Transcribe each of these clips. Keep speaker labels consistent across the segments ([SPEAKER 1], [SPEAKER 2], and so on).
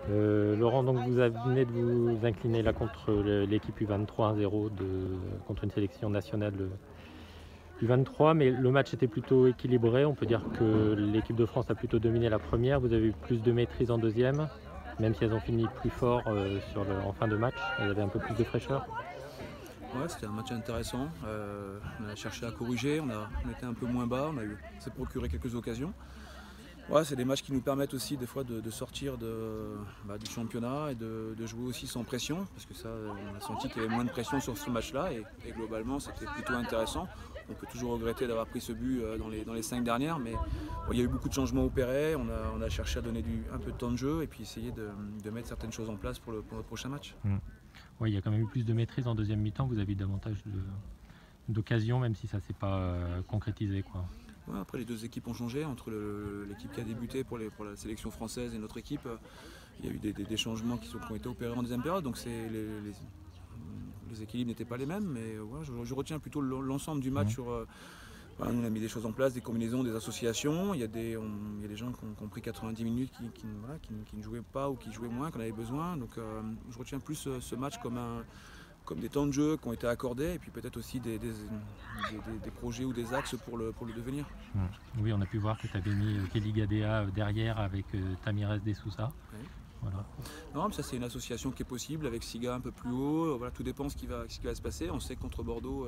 [SPEAKER 1] Laurent, donc vous venez de vous incliner là contre l'équipe U23 1-0 contre une sélection nationale U23, mais le match était plutôt équilibré. On peut dire que l'équipe de France a plutôt dominé la première. Vous avez eu plus de maîtrise en deuxième, même si elles ont fini plus fort en fin de match. Elles avaient un peu plus de fraîcheur.
[SPEAKER 2] Ouais, c'était un match intéressant. On a cherché à corriger, on était un peu moins bas, s'est procuré quelques occasions. Ouais, c'est des matchs qui nous permettent aussi des fois de sortir du championnat et de jouer aussi sans pression, parce que ça, on a senti qu'il y avait moins de pression sur ce match-là et globalement c'était plutôt intéressant. On peut toujours regretter d'avoir pris ce but dans les 5 dernières, mais bon, il y a eu beaucoup de changements opérés, on a cherché à donner un peu de temps de jeu et puis essayer de mettre certaines choses en place pour le prochain match.
[SPEAKER 1] Oui, il y a quand même eu plus de maîtrise en deuxième mi-temps. Vous avez eu davantage d'occasions, même si ça ne s'est pas concrétisé, quoi.
[SPEAKER 2] Ouais, après les deux équipes ont changé, entre l'équipe qui a débuté pour la sélection française et notre équipe, il y a eu des changements qui ont été opérés en deuxième période, donc les équilibres n'étaient pas les mêmes, mais ouais, je retiens plutôt l'ensemble du match sur... Voilà, nous on a mis des choses en place, des combinaisons, des associations, il y a des gens qui ont pris 90 minutes qui ne jouaient pas ou qui jouaient moins, qu'on avait besoin, donc je retiens plus ce match comme des temps de jeu qui ont été accordés et puis peut-être aussi des projets ou des axes pour le devenir.
[SPEAKER 1] Oui, on a pu voir que tu avais mis Kelly Gadea derrière avec Tamirez Dessousa.
[SPEAKER 2] Ouais.
[SPEAKER 1] Voilà.
[SPEAKER 2] Non, mais ça c'est une association qui est possible avec Siga un peu plus haut. Voilà, tout dépend de ce qui va se passer. On sait que contre Bordeaux,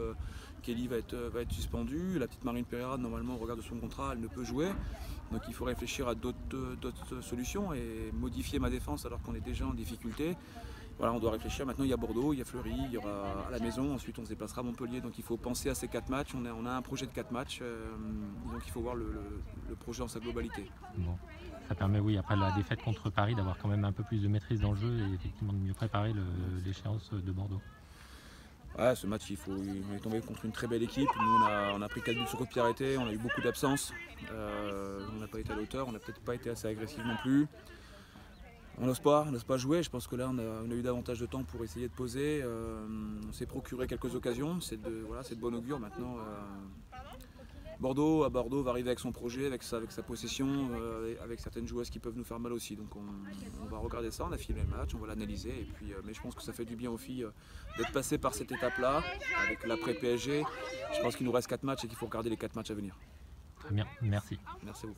[SPEAKER 2] Kelly va être suspendue. La petite Marine Pereira, normalement, au regard de son contrat, elle ne peut jouer. Donc il faut réfléchir à d'autres solutions et modifier ma défense alors qu'on est déjà en difficulté. Voilà, on doit réfléchir. Maintenant, il y a Bordeaux, il y a Fleury, il y aura à la maison. Ensuite, on se déplacera à Montpellier. Donc, il faut penser à ces 4 matchs. On a un projet de 4 matchs. Donc, il faut voir le projet en sa globalité.
[SPEAKER 1] Bon. Ça permet, oui, après la défaite contre Paris, d'avoir quand même un peu plus de maîtrise dans le jeu et effectivement de mieux préparer l'échéance de Bordeaux.
[SPEAKER 2] Ouais, ce match, on est tombé contre une très belle équipe. Nous, on a pris 4 buts sur coup de pied arrêté. On a eu beaucoup d'absences. On n'a pas été à l'auteur. On n'a peut-être pas été assez agressif non plus. On n'ose pas jouer. Je pense que là, on a eu davantage de temps pour essayer de poser. On s'est procuré quelques occasions. C'est de bonne augure. Maintenant, Bordeaux va arriver avec son projet, avec sa possession, avec certaines joueuses qui peuvent nous faire mal aussi. Donc on va regarder ça. On a filmé le match, on va l'analyser. Et puis, mais je pense que ça fait du bien aux filles d'être passées par cette étape-là, avec l'après-PSG. Je pense qu'il nous reste 4 matchs et qu'il faut regarder les 4 matchs à venir.
[SPEAKER 1] Très bien, merci.
[SPEAKER 2] Merci à vous.